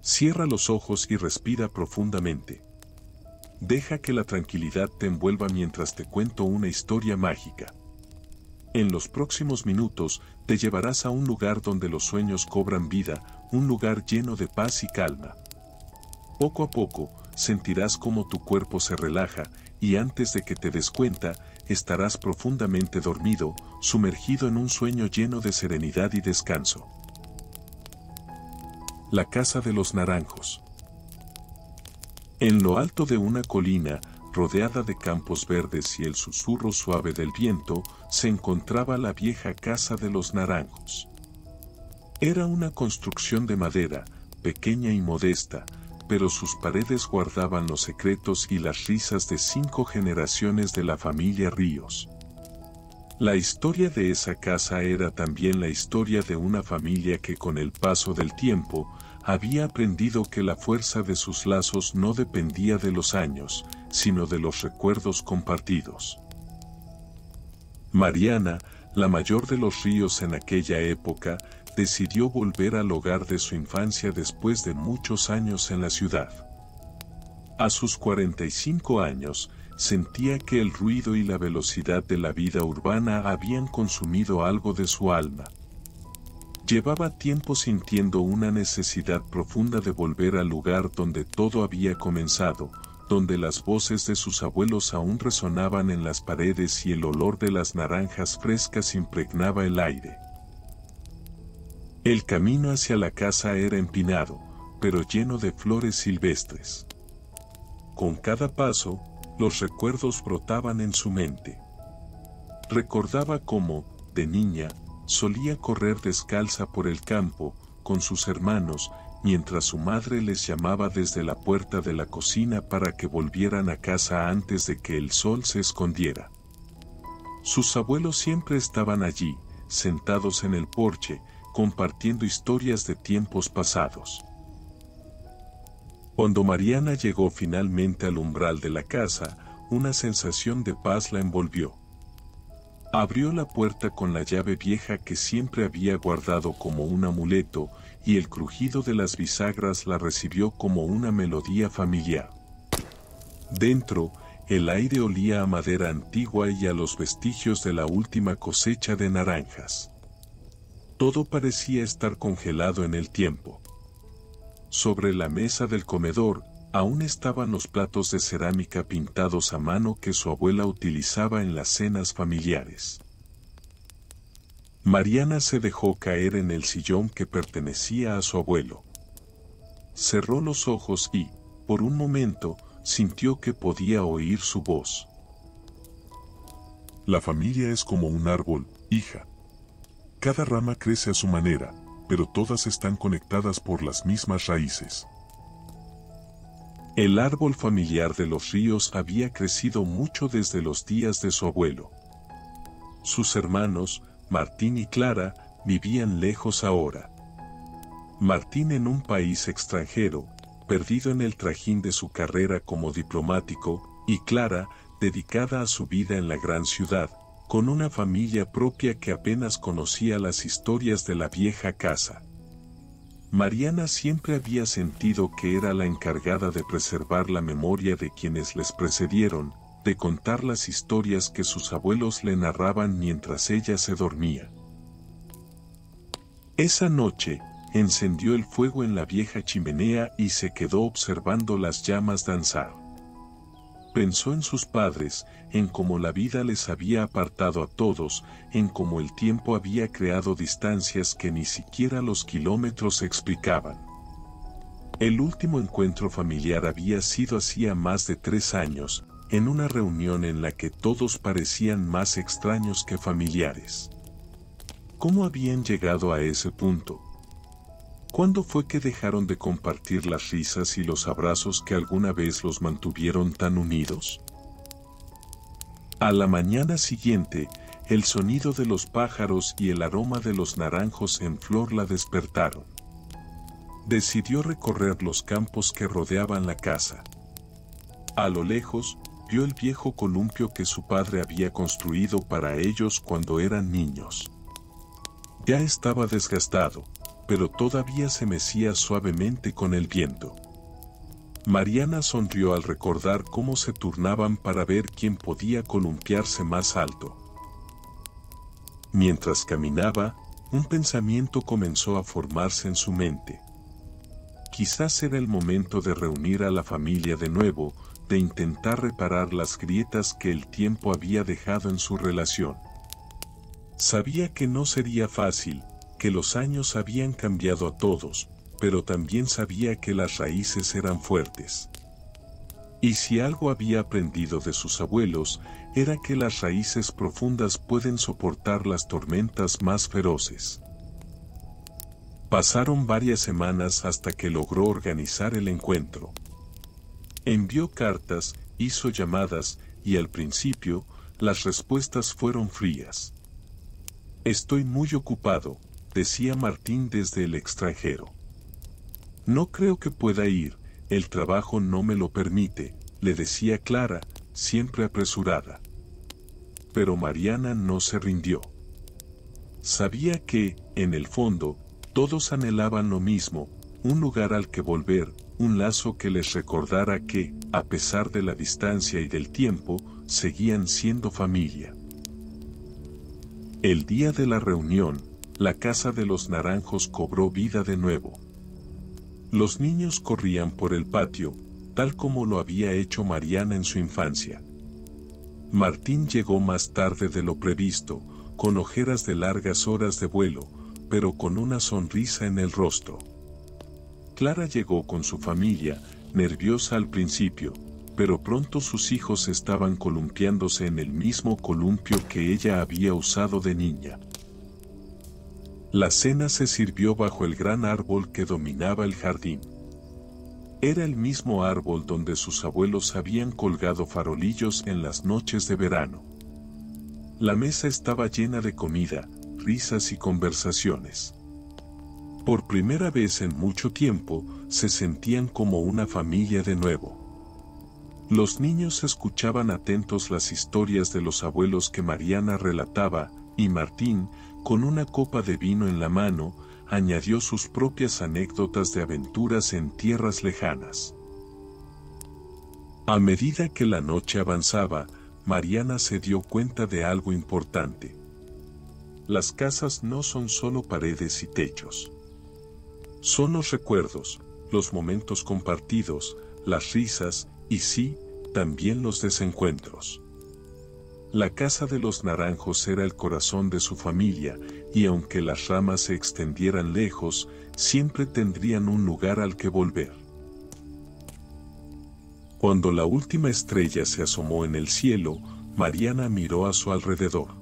Cierra los ojos y respira profundamente. Deja que la tranquilidad te envuelva mientras te cuento una historia mágica. En los próximos minutos, te llevarás a un lugar donde los sueños cobran vida, un lugar lleno de paz y calma. Poco a poco, sentirás cómo tu cuerpo se relaja, y antes de que te des cuenta, estarás profundamente dormido, sumergido en un sueño lleno de serenidad y descanso. La Casa de los Naranjos. En lo alto de una colina, rodeada de campos verdes y el susurro suave del viento, se encontraba la vieja Casa de los Naranjos. Era una construcción de madera, pequeña y modesta, pero sus paredes guardaban los secretos y las risas de 5 generaciones de la familia Ríos. La historia de esa casa era también la historia de una familia que con el paso del tiempo, había aprendido que la fuerza de sus lazos no dependía de los años, sino de los recuerdos compartidos. Mariana, la mayor de los Ríos en aquella época, decidió volver al hogar de su infancia después de muchos años en la ciudad. A sus 45 años, sentía que el ruido y la velocidad de la vida urbana habían consumido algo de su alma. Llevaba tiempo sintiendo una necesidad profunda de volver al lugar donde todo había comenzado, donde las voces de sus abuelos aún resonaban en las paredes y el olor de las naranjas frescas impregnaba el aire. El camino hacia la casa era empinado, pero lleno de flores silvestres. Con cada paso, los recuerdos brotaban en su mente. Recordaba cómo, de niña, solía correr descalza por el campo, con sus hermanos, mientras su madre les llamaba desde la puerta de la cocina para que volvieran a casa antes de que el sol se escondiera. Sus abuelos siempre estaban allí, sentados en el porche, compartiendo historias de tiempos pasados. Cuando Mariana llegó finalmente al umbral de la casa, una sensación de paz la envolvió. Abrió la puerta con la llave vieja que siempre había guardado como un amuleto, y el crujido de las bisagras la recibió como una melodía familiar. Dentro, el aire olía a madera antigua y a los vestigios de la última cosecha de naranjas. Todo parecía estar congelado en el tiempo. Sobre la mesa del comedor, aún estaban los platos de cerámica pintados a mano que su abuela utilizaba en las cenas familiares. Mariana se dejó caer en el sillón que pertenecía a su abuelo. Cerró los ojos y, por un momento, sintió que podía oír su voz. La familia es como un árbol, hija. Cada rama crece a su manera, pero todas están conectadas por las mismas raíces. El árbol familiar de los Ríos había crecido mucho desde los días de su abuelo. Sus hermanos, Martín y Clara, vivían lejos ahora. Martín en un país extranjero, perdido en el trajín de su carrera como diplomático, y Clara, dedicada a su vida en la gran ciudad, con una familia propia que apenas conocía las historias de la vieja casa. Mariana siempre había sentido que era la encargada de preservar la memoria de quienes les precedieron, de contar las historias que sus abuelos le narraban mientras ella se dormía. Esa noche, encendió el fuego en la vieja chimenea y se quedó observando las llamas danzar. Pensó en sus padres, en cómo la vida les había apartado a todos, en cómo el tiempo había creado distancias que ni siquiera los kilómetros explicaban. El último encuentro familiar había sido hacía más de 3 años, en una reunión en la que todos parecían más extraños que familiares. ¿Cómo habían llegado a ese punto? ¿Cuándo fue que dejaron de compartir las risas y los abrazos que alguna vez los mantuvieron tan unidos? A la mañana siguiente, el sonido de los pájaros y el aroma de los naranjos en flor la despertaron. Decidió recorrer los campos que rodeaban la casa. A lo lejos, vio el viejo columpio que su padre había construido para ellos cuando eran niños. Ya estaba desgastado, pero todavía se mecía suavemente con el viento. Mariana sonrió al recordar cómo se turnaban para ver quién podía columpiarse más alto. Mientras caminaba, un pensamiento comenzó a formarse en su mente. Quizás era el momento de reunir a la familia de nuevo, de intentar reparar las grietas que el tiempo había dejado en su relación. Sabía que no sería fácil, que los años habían cambiado a todos, pero también sabía que las raíces eran fuertes. Y si algo había aprendido de sus abuelos, era que las raíces profundas pueden soportar las tormentas más feroces. Pasaron varias semanas hasta que logró organizar el encuentro. Envió cartas, hizo llamadas, y al principio, las respuestas fueron frías. «Estoy muy ocupado», decía Martín desde el extranjero. «No creo que pueda ir, el trabajo no me lo permite», le decía Clara, siempre apresurada. Pero Mariana no se rindió. Sabía que, en el fondo, todos anhelaban lo mismo, un lugar al que volver, un lazo que les recordara que, a pesar de la distancia y del tiempo, seguían siendo familia. El día de la reunión, la casa de los Naranjos cobró vida de nuevo. Los niños corrían por el patio, tal como lo había hecho Mariana en su infancia. Martín llegó más tarde de lo previsto, con ojeras de largas horas de vuelo, pero con una sonrisa en el rostro. Clara llegó con su familia, nerviosa al principio, pero pronto sus hijos estaban columpiándose en el mismo columpio que ella había usado de niña. La cena se sirvió bajo el gran árbol que dominaba el jardín. Era el mismo árbol donde sus abuelos habían colgado farolillos en las noches de verano. La mesa estaba llena de comida, risas y conversaciones. Por primera vez en mucho tiempo, se sentían como una familia de nuevo. Los niños escuchaban atentos las historias de los abuelos que Mariana relataba, y Martín, con una copa de vino en la mano, añadió sus propias anécdotas de aventuras en tierras lejanas. A medida que la noche avanzaba, Mariana se dio cuenta de algo importante. Las casas no son solo paredes y techos. Son los recuerdos, los momentos compartidos, las risas, y sí, también los desencuentros. La casa de los Naranjos era el corazón de su familia, y aunque las ramas se extendieran lejos, siempre tendrían un lugar al que volver. Cuando la última estrella se asomó en el cielo, Mariana miró a su alrededor.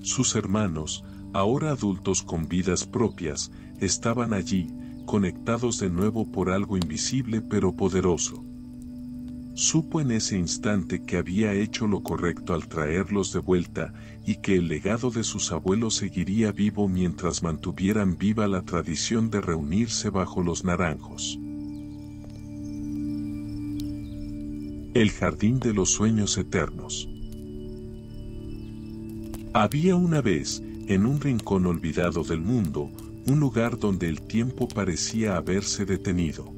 Sus hermanos, ahora adultos con vidas propias, estaban allí, conectados de nuevo por algo invisible pero poderoso. Supo en ese instante que había hecho lo correcto al traerlos de vuelta y que el legado de sus abuelos seguiría vivo mientras mantuvieran viva la tradición de reunirse bajo los naranjos. El jardín de los sueños eternos. Había una vez, en un rincón olvidado del mundo, un lugar donde el tiempo parecía haberse detenido.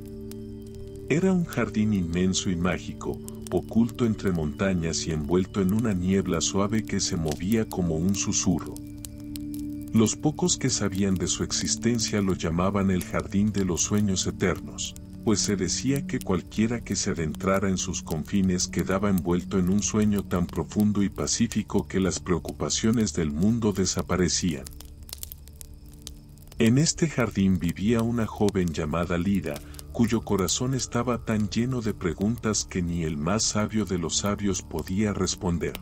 Era un jardín inmenso y mágico, oculto entre montañas y envuelto en una niebla suave que se movía como un susurro. Los pocos que sabían de su existencia lo llamaban el jardín de los sueños eternos, pues se decía que cualquiera que se adentrara en sus confines quedaba envuelto en un sueño tan profundo y pacífico que las preocupaciones del mundo desaparecían. En este jardín vivía una joven llamada Lida, cuyo corazón estaba tan lleno de preguntas que ni el más sabio de los sabios podía responder.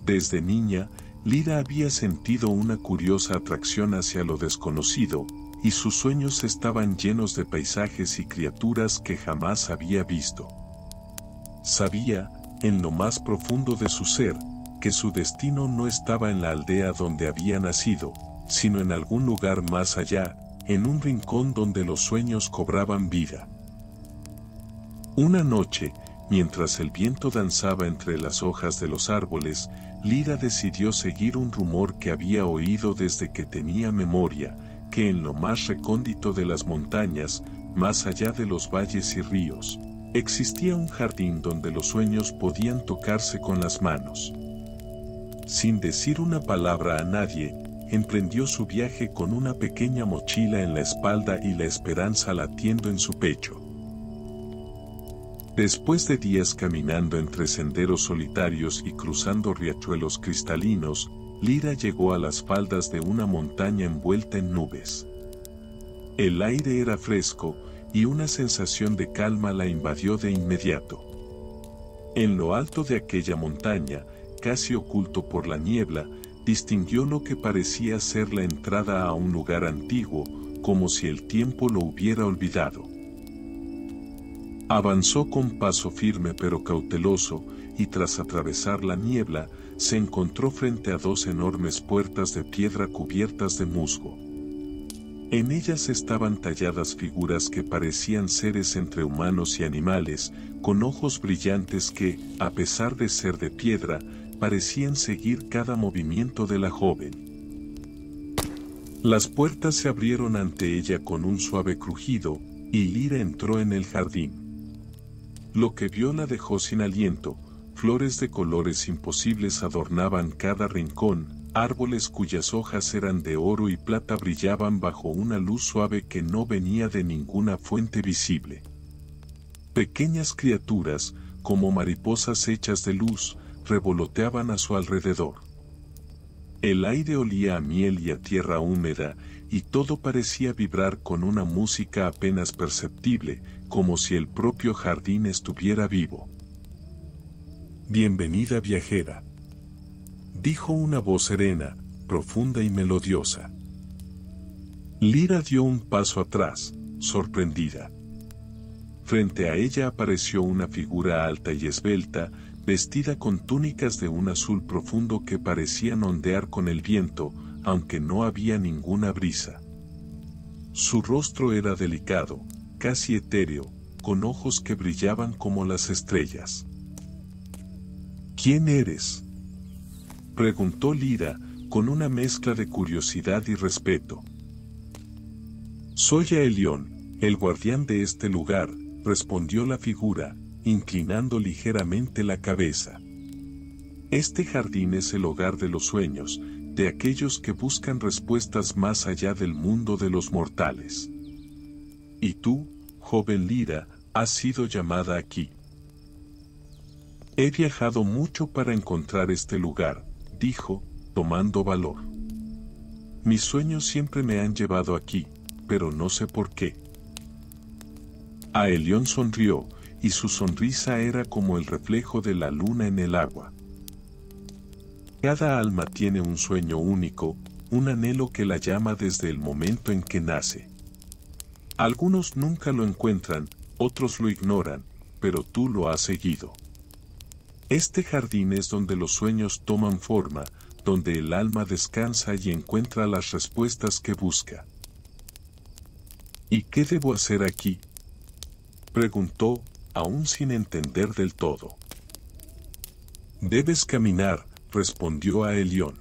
Desde niña, Lida había sentido una curiosa atracción hacia lo desconocido, y sus sueños estaban llenos de paisajes y criaturas que jamás había visto. Sabía, en lo más profundo de su ser, que su destino no estaba en la aldea donde había nacido, sino en algún lugar más allá, en un rincón donde los sueños cobraban vida. Una noche, mientras el viento danzaba entre las hojas de los árboles, Lida decidió seguir un rumor que había oído desde que tenía memoria, que en lo más recóndito de las montañas, más allá de los valles y ríos, existía un jardín donde los sueños podían tocarse con las manos. Sin decir una palabra a nadie, emprendió su viaje con una pequeña mochila en la espalda y la esperanza latiendo en su pecho. Después de días caminando entre senderos solitarios y cruzando riachuelos cristalinos, Lyra llegó a las faldas de una montaña envuelta en nubes. El aire era fresco, y una sensación de calma la invadió de inmediato. En lo alto de aquella montaña, casi oculto por la niebla, distinguió lo que parecía ser la entrada a un lugar antiguo, como si el tiempo lo hubiera olvidado. Avanzó con paso firme pero cauteloso, y tras atravesar la niebla, se encontró frente a dos enormes puertas de piedra cubiertas de musgo. En ellas estaban talladas figuras que parecían seres entre humanos y animales, con ojos brillantes que, a pesar de ser de piedra, parecían seguir cada movimiento de la joven. Las puertas se abrieron ante ella con un suave crujido, y Lyra entró en el jardín. Lo que vio la dejó sin aliento. Flores de colores imposibles adornaban cada rincón, árboles cuyas hojas eran de oro y plata brillaban bajo una luz suave que no venía de ninguna fuente visible. Pequeñas criaturas, como mariposas hechas de luz, revoloteaban a su alrededor. El aire olía a miel y a tierra húmeda, y todo parecía vibrar con una música apenas perceptible, como si el propio jardín estuviera vivo. «Bienvenida, viajera», dijo una voz serena, profunda y melodiosa. Lyra dio un paso atrás, sorprendida. Frente a ella apareció una figura alta y esbelta, vestida con túnicas de un azul profundo que parecían ondear con el viento, aunque no había ninguna brisa. Su rostro era delicado, casi etéreo, con ojos que brillaban como las estrellas. «¿Quién eres?», preguntó Lyra, con una mezcla de curiosidad y respeto. «Soy Aelion, el guardián de este lugar», respondió la figura, inclinando ligeramente la cabeza. «Este jardín es el hogar de los sueños, de aquellos que buscan respuestas más allá del mundo de los mortales. Y tú, joven Lyra, has sido llamada aquí». «He viajado mucho para encontrar este lugar», dijo, tomando valor. «Mis sueños siempre me han llevado aquí, pero no sé por qué». Aelion sonrió, y su sonrisa era como el reflejo de la luna en el agua. «Cada alma tiene un sueño único, un anhelo que la llama desde el momento en que nace. Algunos nunca lo encuentran, otros lo ignoran, pero tú lo has seguido. Este jardín es donde los sueños toman forma, donde el alma descansa y encuentra las respuestas que busca». «¿Y qué debo hacer aquí?», preguntó, aún sin entender del todo. «Debes caminar», respondió Aelion.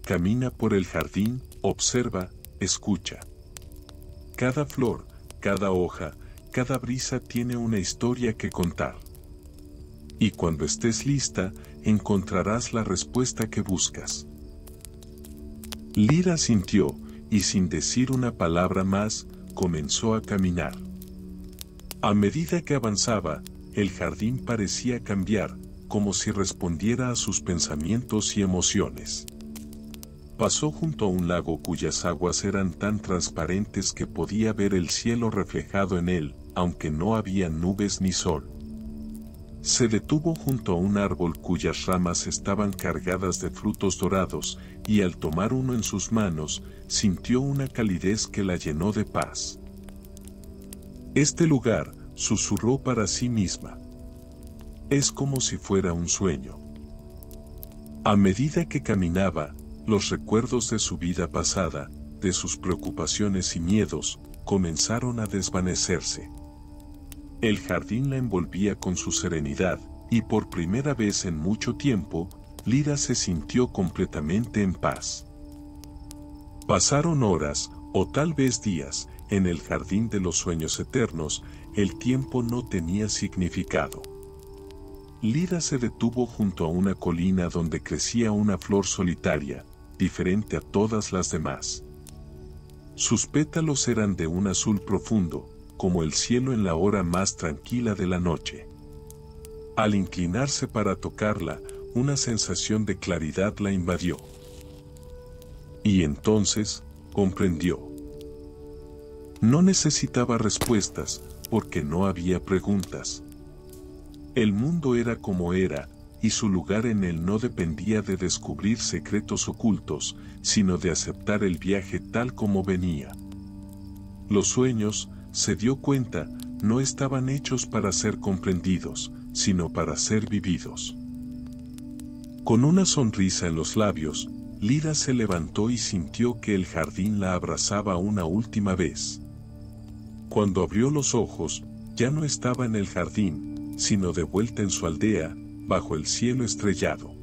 «Camina por el jardín, observa, escucha. Cada flor, cada hoja, cada brisa tiene una historia que contar. Y cuando estés lista, encontrarás la respuesta que buscas». Lyra sintió, y sin decir una palabra más, comenzó a caminar. A medida que avanzaba, el jardín parecía cambiar, como si respondiera a sus pensamientos y emociones. Pasó junto a un lago cuyas aguas eran tan transparentes que podía ver el cielo reflejado en él, aunque no había nubes ni sol. Se detuvo junto a un árbol cuyas ramas estaban cargadas de frutos dorados, y al tomar uno en sus manos, sintió una calidez que la llenó de paz. «Este lugar», susurró para sí misma, «es como si fuera un sueño». A medida que caminaba, los recuerdos de su vida pasada, de sus preocupaciones y miedos, comenzaron a desvanecerse. El jardín la envolvía con su serenidad, y por primera vez en mucho tiempo, Lyra se sintió completamente en paz. Pasaron horas, o tal vez días, en el jardín de los sueños eternos. El tiempo no tenía significado. Lira se detuvo junto a una colina donde crecía una flor solitaria, diferente a todas las demás. Sus pétalos eran de un azul profundo, como el cielo en la hora más tranquila de la noche. Al inclinarse para tocarla, una sensación de claridad la invadió. Y entonces, comprendió. No necesitaba respuestas, porque no había preguntas. El mundo era como era, y su lugar en él no dependía de descubrir secretos ocultos, sino de aceptar el viaje tal como venía. Los sueños, se dio cuenta, no estaban hechos para ser comprendidos, sino para ser vividos. Con una sonrisa en los labios, Lira se levantó y sintió que el jardín la abrazaba una última vez. Cuando abrió los ojos, ya no estaba en el jardín, sino de vuelta en su aldea, bajo el cielo estrellado.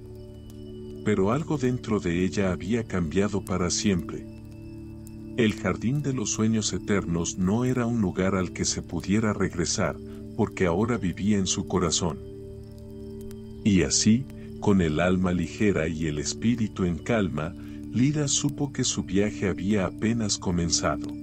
Pero algo dentro de ella había cambiado para siempre. El jardín de los sueños eternos no era un lugar al que se pudiera regresar, porque ahora vivía en su corazón. Y así, con el alma ligera y el espíritu en calma, Lira supo que su viaje había apenas comenzado.